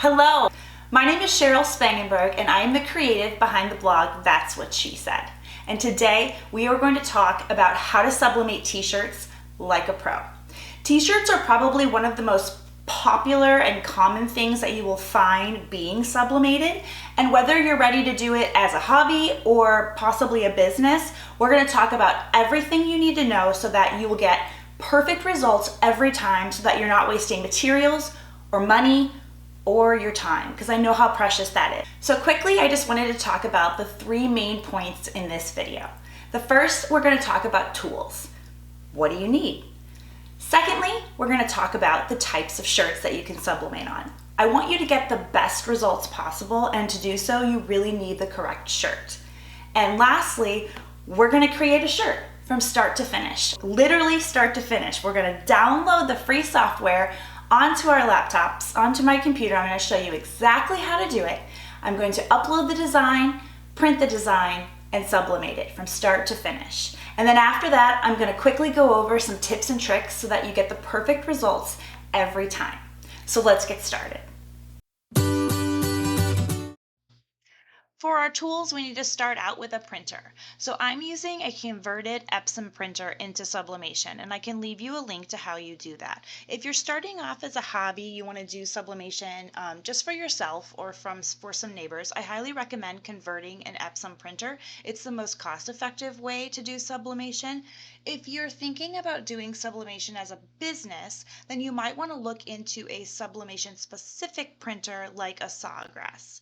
Hello, my name is Cheryl Spangenberg and I am the creative behind the blog That's What She Said. And today we are going to talk about how to sublimate t-shirts like a pro. T-shirts are probably one of the most popular and common things that you will find being sublimated, and whether you're ready to do it as a hobby or possibly a business, we're going to talk about everything you need to know so that you will get perfect results every time, so that you're not wasting materials or money or your time, because I know how precious that is. So quickly, I just wanted to talk about the three main points in this video. The first, we're going to talk about tools. What do you need? Secondly, we're going to talk about the types of shirts that you can sublimate on. I want you to get the best results possible, and to do so, you really need the correct shirt. And lastly, we're going to create a shirt from start to finish, literally start to finish. We're going to download the free software onto our laptops, onto my computer. I'm going to show you exactly how to do it. I'm going to upload the design, print the design, and sublimate it from start to finish. And then after that, I'm going to quickly go over some tips and tricks so that you get the perfect results every time. So let's get started. For our tools, we need to start out with a printer. So I'm using a converted Epson printer into Sublimation, and I can leave you a link to how you do that. If you're starting off as a hobby, you want to do sublimation just for yourself or for some neighbors, I highly recommend converting an Epson printer. It's the most cost-effective way to do sublimation. If you're thinking about doing sublimation as a business, then you might want to look into a sublimation-specific printer like a Sawgrass.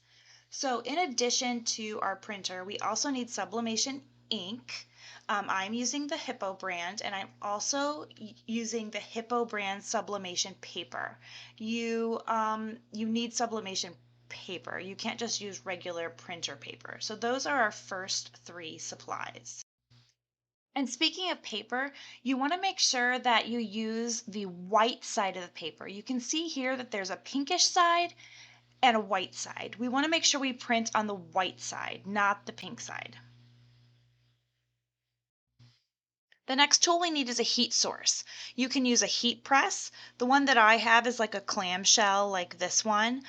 So in addition to our printer, we also need sublimation ink. I'm using the Hippo brand, and I'm also using the Hippo brand sublimation paper. You need sublimation paper. You can't just use regular printer paper. So those are our first three supplies. And speaking of paper, you want to make sure that you use the white side of the paper. You can see here that there's a pinkish side and a white side. We want to make sure we print on the white side, not the pink side. The next tool we need is a heat source. You can use a heat press. The one that I have is like a clamshell like this one.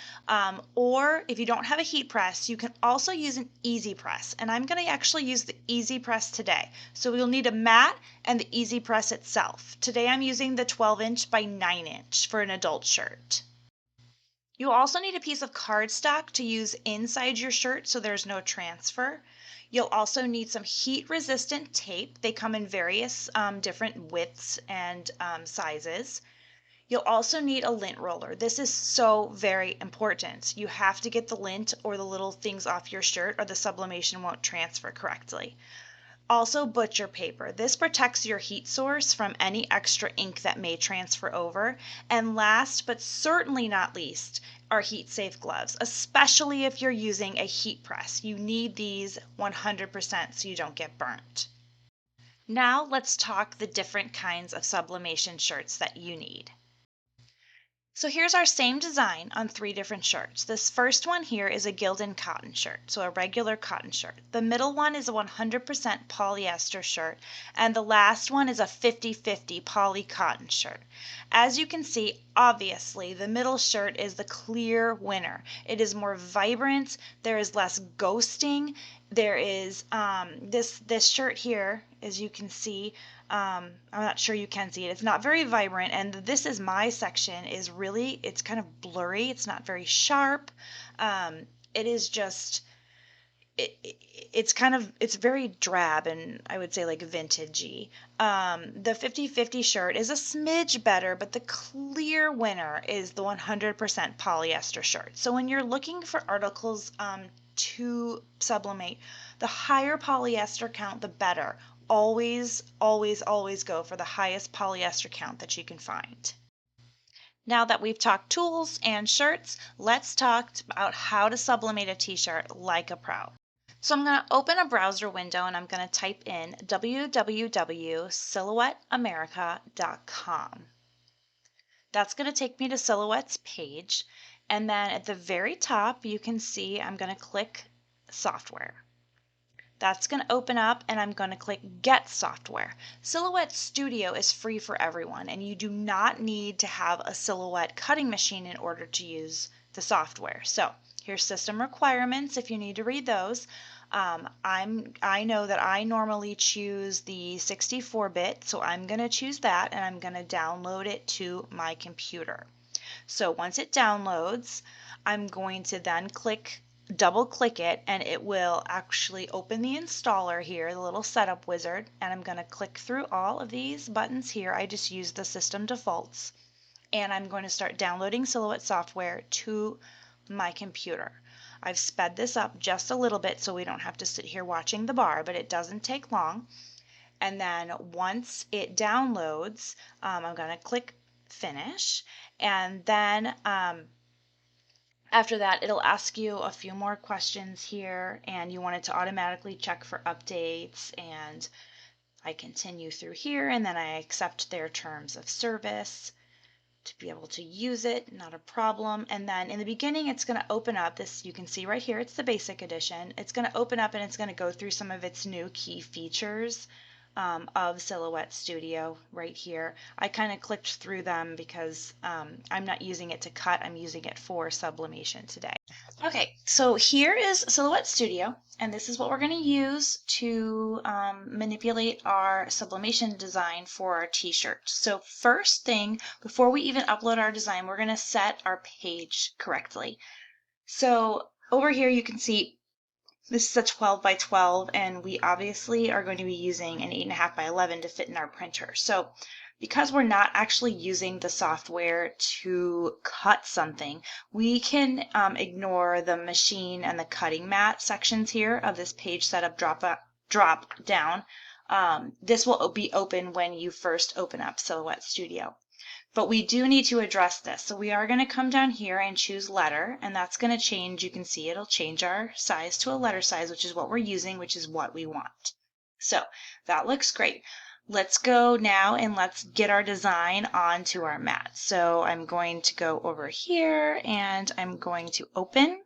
Or if you don't have a heat press, you can also use an easy press. And I'm going to actually use the easy press today. So we'll need a mat and the easy press itself. Today I'm using the 12-inch by 9-inch for an adult shirt. You also need a piece of cardstock to use inside your shirt so there's no transfer. You'll also need some heat-resistant tape. They come in various different widths and sizes. You'll also need a lint roller. This is so very important. You have to get the lint or the little things off your shirt, or the sublimation won't transfer correctly. Also, butcher paper. This protects your heat source from any extra ink that may transfer over. And last but certainly not least are heat-safe gloves, especially if you're using a heat press. You need these 100% so you don't get burnt. Now let's talk the different kinds of sublimation shirts that you need. So here's our same design on three different shirts. This first one here is a Gildan cotton shirt, so a regular cotton shirt. The middle one is a 100% polyester shirt, and the last one is a 50-50 poly cotton shirt. As you can see, obviously, the middle shirt is the clear winner. It is more vibrant, there is less ghosting, there is this shirt here, as you can see, I'm not sure you can see it. It's not very vibrant, and This Is My section is really, it's kind of blurry. It's not very sharp. It is just, it's very drab and I would say like vintagey. The 50-50 shirt is a smidge better, but the clear winner is the 100% polyester shirt. So when you're looking for articles to sublimate, the higher polyester count, the better. Always, always, always go for the highest polyester count that you can find. Now that we've talked tools and shirts, let's talk about how to sublimate a t-shirt like a pro. So I'm going to open a browser window and I'm going to type in www.silhouetteamerica.com. That's going to take me to Silhouette's page, and then at the very top you can see I'm going to click Software. That's going to open up and I'm going to click Get Software. Silhouette Studio is free for everyone, and you do not need to have a Silhouette cutting machine in order to use the software. So here's system requirements if you need to read those. I know that I normally choose the 64-bit, so I'm going to choose that and I'm going to download it to my computer. So once it downloads, I'm going to then double click it, and it will actually open the installer here, the little setup wizard, and I'm going to click through all of these buttons here. I just use the system defaults, and I'm going to start downloading Silhouette software to my computer. I've sped this up just a little bit so we don't have to sit here watching the bar, but it doesn't take long. And then once it downloads, I'm going to click finish, and then after that it'll ask you a few more questions here, and you want it to automatically check for updates, and I continue through here, and then I accept their terms of service to be able to use it, not a problem. And then in the beginning it's going to open up this, you can see right here, it's the basic edition. It's going to open up and it's going to go through some of its new key features of Silhouette Studio right here. I kind of clicked through them because I'm not using it to cut, I'm using it for sublimation today. Okay, so here is Silhouette Studio, and this is what we're going to use to manipulate our sublimation design for our t-shirt. So first thing, before we even upload our design, we're going to set our page correctly. So over here you can see this is a 12 by 12, and we obviously are going to be using an 8.5 by 11 to fit in our printer. So because we're not actually using the software to cut something, we can ignore the machine and the cutting mat sections here of this page setup drop down. This will be open when you first open up Silhouette Studio. But we do need to address this. So we are going to come down here and choose letter, and that's going to change. You can see it'll change our size to a letter size, which is what we're using, which is what we want. So that looks great. Let's go now and let's get our design onto our mat. So I'm going to go over here and I'm going to open,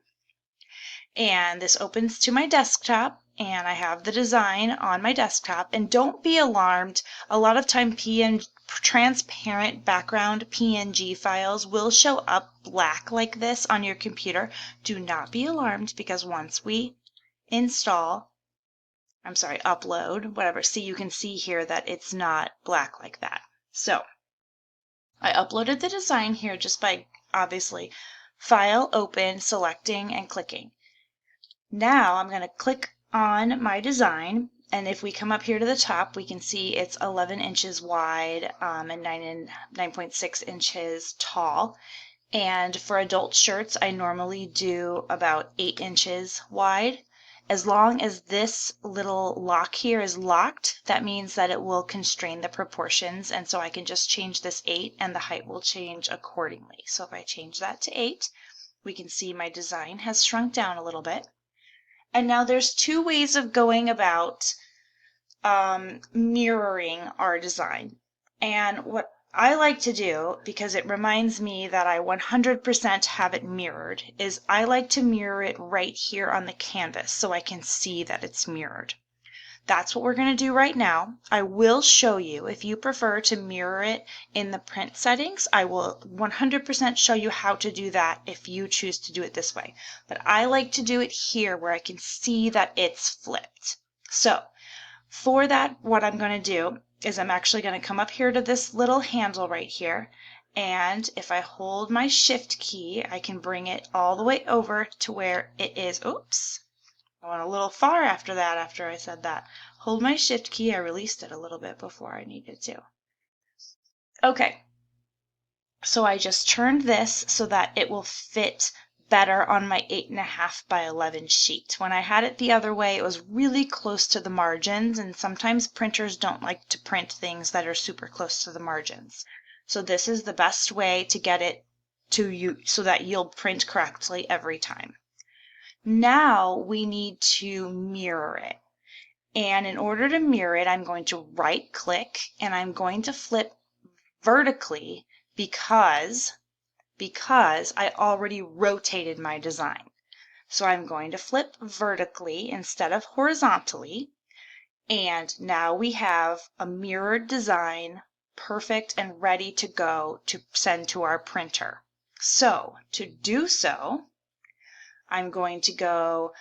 and this opens to my desktop, and I have the design on my desktop. And don't be alarmed. A lot of time transparent background PNG files will show up black like this on your computer. Do not be alarmed, because once we upload, whatever, see, you can see here that it's not black like that. So I uploaded the design here just by obviously file, open, selecting, and clicking. Now I'm going to click on my design, and if we come up here to the top, we can see it's 11 inches wide and 9.6 inches tall. And for adult shirts, I normally do about 8 inches wide. As long as this little lock here is locked, that means that it will constrain the proportions, and so I can just change this 8 and the height will change accordingly. So if I change that to 8, we can see my design has shrunk down a little bit. And now there's two ways of going about mirroring our design. And what I like to do, because it reminds me that I 100% have it mirrored, is I like to mirror it right here on the canvas so I can see that it's mirrored. That's what we're going to do right now. I will show you, if you prefer to mirror it in the print settings, I will 100% show you how to do that if you choose to do it this way. But I like to do it here where I can see that it's flipped. So for that, what I'm going to do is I'm actually going to come up here to this little handle right here, and if I hold my shift key, I can bring it all the way over to where it is. Oops. I went a little far after that, after I said that. Hold my shift key. I released it a little bit before I needed to. Okay. So I just turned this so that it will fit better on my 8.5 by 11 sheet. When I had it the other way, it was really close to the margins, and sometimes printers don't like to print things that are super close to the margins. So this is the best way to get it to you so that you'll print correctly every time. Now we need to mirror it. And in order to mirror it, I'm going to right click and I'm going to flip vertically because I already rotated my design. So I'm going to flip vertically instead of horizontally. And now we have a mirrored design, perfect and ready to go to send to our printer. So to do so, I'm going to go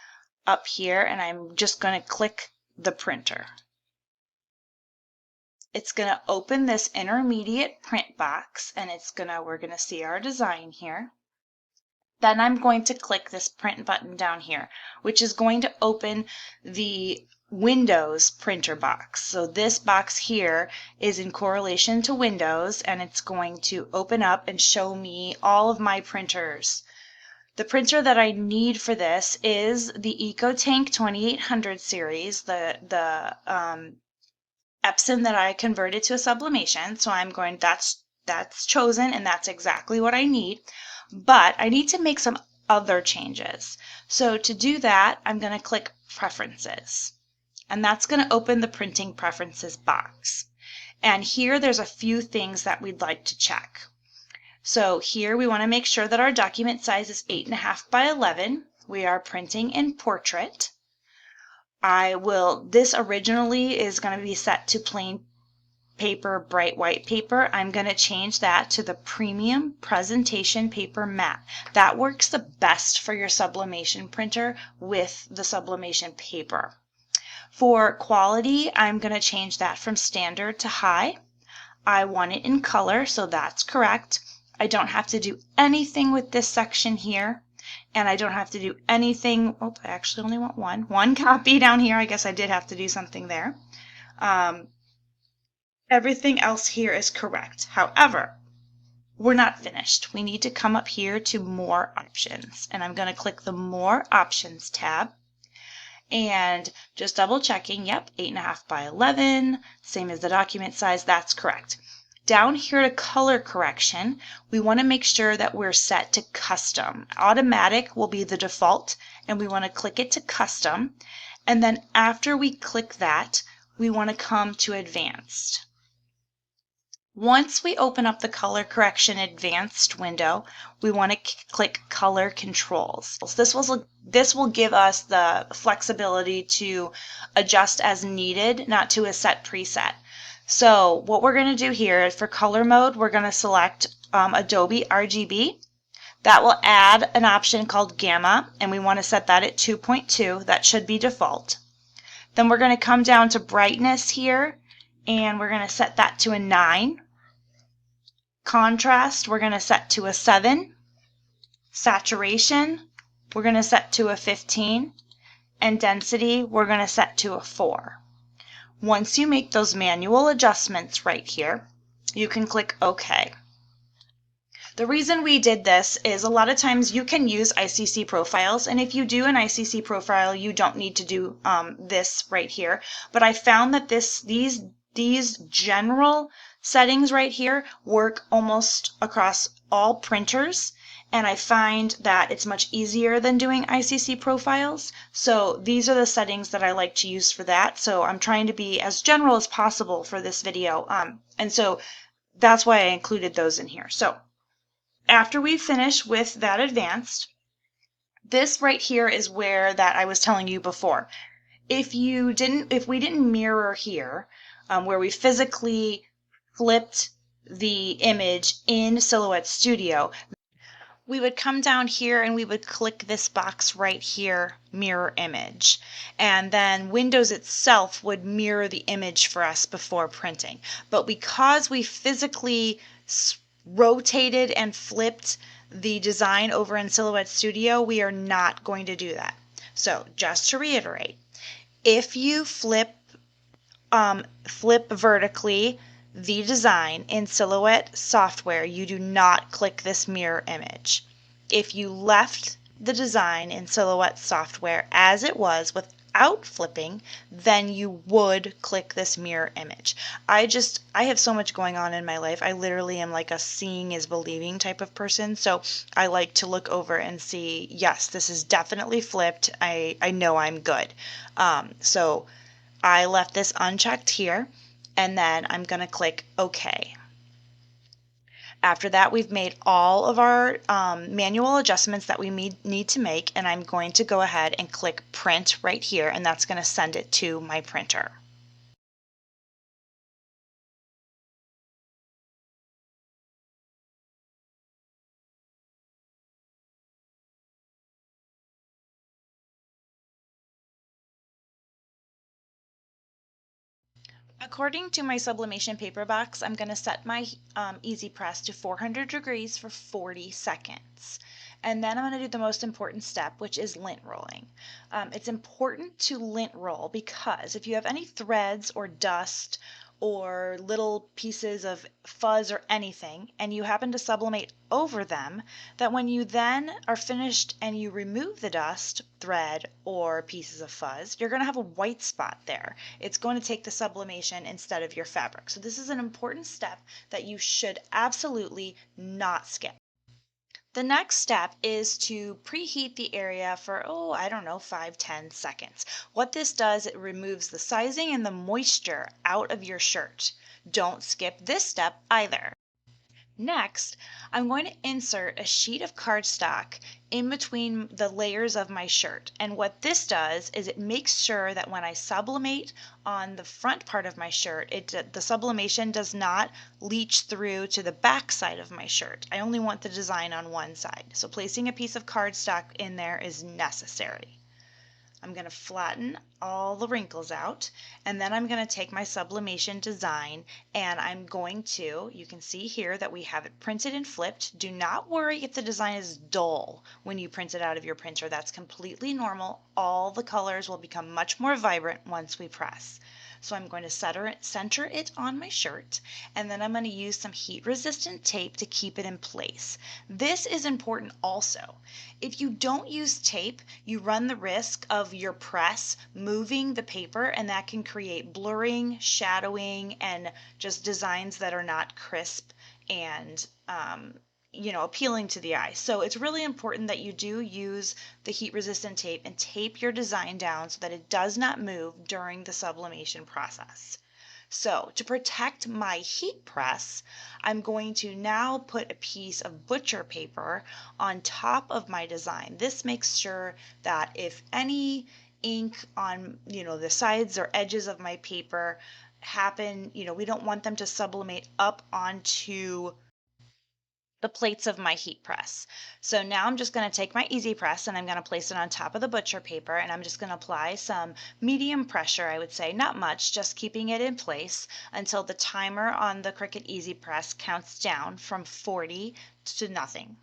up here and I'm just going to click the printer. It's going to open this intermediate print box and we're going to see our design here. Then I'm going to click this print button down here, which is going to open the Windows printer box. So this box here is in correlation to Windows, and it's going to open up and show me all of my printers. The printer that I need for this is the EcoTank 2800 series, the Epson that I converted to a Sublimation. So that's chosen, and that's exactly what I need. But I need to make some other changes. So to do that, I'm going to click Preferences, and that's going to open the Printing Preferences box. And here there's a few things that we'd like to check. So here we want to make sure that our document size is 8.5 by 11. We are printing in portrait. This originally is going to be set to plain paper, bright white paper. I'm going to change that to the premium presentation paper matte. That works the best for your sublimation printer with the sublimation paper. For quality, I'm going to change that from standard to high. I want it in color, so that's correct. I don't have to do anything with this section here, and I don't have to do anything. Oh, I actually only want one copy down here. I guess I did have to do something there. Everything else here is correct. However, we're not finished. We need to come up here to More Options, and I'm going to click the More Options tab. And just double checking, yep, 8.5 by 11, same as the document size, that's correct. Down here to color correction, we want to make sure that we're set to custom. Automatic will be the default, and we want to click it to custom. And then after we click that, we want to come to advanced. Once we open up the color correction advanced window, we want to click color controls. This will give us the flexibility to adjust as needed, not to a set preset. So what we're going to do here is for color mode, we're going to select Adobe RGB. That will add an option called Gamma, and we want to set that at 2.2. That should be default. Then we're going to come down to brightness here, and we're going to set that to a 9. Contrast, we're going to set to a 7. Saturation, we're going to set to a 15. And density, we're going to set to a 4. Once you make those manual adjustments right here, you can click OK. The reason we did this is a lot of times you can use ICC profiles, and if you do an ICC profile, you don't need to do this right here. But I found that these general settings right here work almost across all printers, and I find that it's much easier than doing ICC profiles. So these are the settings that I like to use for that. So I'm trying to be as general as possible for this video, and so that's why I included those in here. So after we finish with that advanced, this right here is where that I was telling you before. If we didn't mirror here, where we physically flipped the image in Silhouette Studio, we would come down here and we would click this box right here, Mirror Image. And then Windows itself would mirror the image for us before printing. But because we physically rotated and flipped the design over in Silhouette Studio, we are not going to do that. So just to reiterate, if you flip vertically the design in Silhouette software, you do not click this mirror image. If you left the design in Silhouette software as it was without flipping, then you would click this mirror image. I have so much going on in my life. I literally am like a seeing is believing type of person. So I like to look over and see, yes, this is definitely flipped. I know I'm good. So I left this unchecked here, and then I'm going to click OK. After that, we've made all of our manual adjustments that we need to make, and I'm going to go ahead and click Print right here, and that's going to send it to my printer. According to my sublimation paper box, I'm going to set my easy press to 400 degrees for 40 seconds. And then I'm going to do the most important step, which is lint rolling. It's important to lint roll because if you have any threads or dust or little pieces of fuzz or anything, and you happen to sublimate over them, that when you then are finished and you remove the dust, thread, or pieces of fuzz, you're going to have a white spot there. It's going to take the sublimation instead of your fabric. So this is an important step that you should absolutely not skip. The next step is to preheat the area for, oh, I don't know, 5–10 seconds. What this does, it removes the sizing and the moisture out of your shirt. Don't skip this step either. Next, I'm going to insert a sheet of cardstock in between the layers of my shirt. And what this does is it makes sure that when I sublimate on the front part of my shirt, the sublimation does not leach through to the back side of my shirt. I only want the design on one side. So placing a piece of cardstock in there is necessary. I'm going to flatten all the wrinkles out, and then I'm going to take my sublimation design and I'm going to, you can see here that we have it printed and flipped. Do not worry if the design is dull when you print it out of your printer. That's completely normal. All the colors will become much more vibrant once we press. So I'm going to center it on my shirt, and then I'm going to use some heat resistant tape to keep it in place. This is important also. If you don't use tape, you run the risk of your press moving the paper, and that can create blurring, shadowing, and just designs that are not crisp and appealing to the eye. So it's really important that you do use the heat resistant tape and tape your design down so that it does not move during the sublimation process. So to protect my heat press, I'm going to now put a piece of butcher paper on top of my design. This makes sure that if any ink on the sides or edges of my paper happen, we don't want them to sublimate up onto the plates of my heat press. So now I'm just going to take my easy press and I'm going to place it on top of the butcher paper, and I'm just going to apply some medium pressure, I would say, not much, just keeping it in place until the timer on the Cricut Easy Press counts down from 40 to nothing.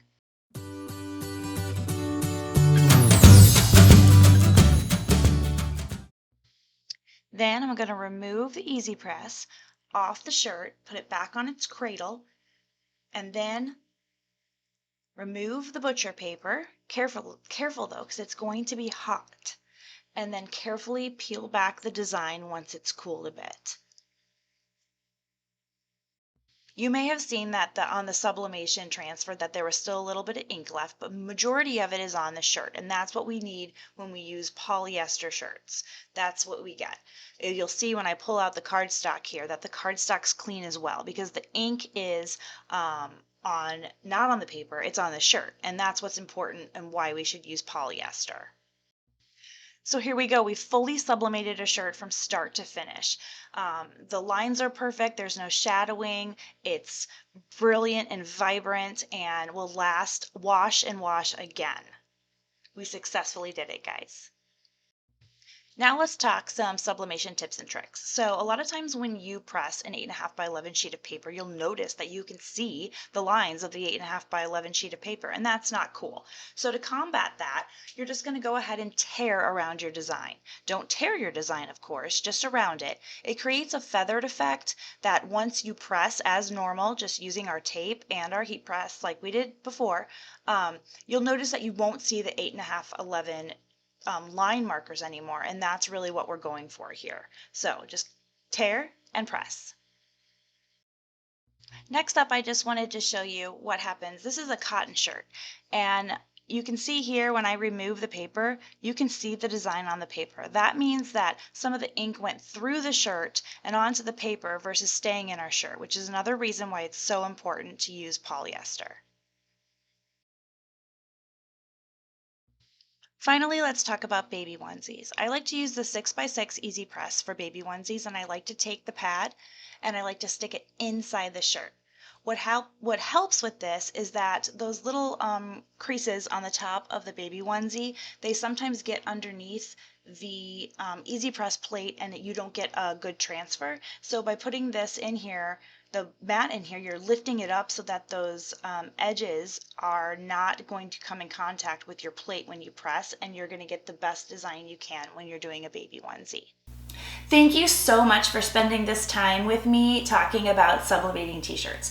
Then I'm going to remove the Easy Press off the shirt, put it back on its cradle, and then remove the butcher paper. Careful though, because it's going to be hot. And then carefully peel back the design once it's cooled a bit. You may have seen that on the sublimation transfer that there was still a little bit of ink left, but majority of it is on the shirt, and that's what we need when we use polyester shirts. That's what we get. You'll see when I pull out the cardstock here that the cardstock's clean as well, because the ink is not on the paper, it's on the shirt, and that's what's important and why we should use polyester. So here we go. We fully sublimated a shirt from start to finish. The lines are perfect. There's no shadowing. It's brilliant and vibrant and will last wash and wash again. We successfully did it, guys. Now let's talk some sublimation tips and tricks. So a lot of times when you press an 8.5 by 11 sheet of paper, you'll notice that you can see the lines of the 8.5 by 11 sheet of paper, and that's not cool. So to combat that, you're just going to go ahead and tear around your design. Don't tear your design, of course, just around it. It creates a feathered effect that once you press as normal, just using our tape and our heat press like we did before, you'll notice that you won't see the 8.5, 11 line markers anymore, and that's really what we're going for here. So just tear and press. Next up, I just wanted to show you what happens. This is a cotton shirt, and you can see here when I remove the paper, you can see the design on the paper. That means that some of the ink went through the shirt and onto the paper versus staying in our shirt, which is another reason why it's so important to use polyester. Finally, let's talk about baby onesies. I like to use the 6x6 Easy Press for baby onesies, and I like to take the pad and I like to stick it inside the shirt. What helps with this is that those little creases on the top of the baby onesie, they sometimes get underneath the easy press plate and you don't get a good transfer. So by putting this in here, the mat in here, you're lifting it up so that those edges are not going to come in contact with your plate when you press, and you're going to get the best design you can when you're doing a baby onesie. Thank you so much for spending this time with me talking about sublimating t-shirts.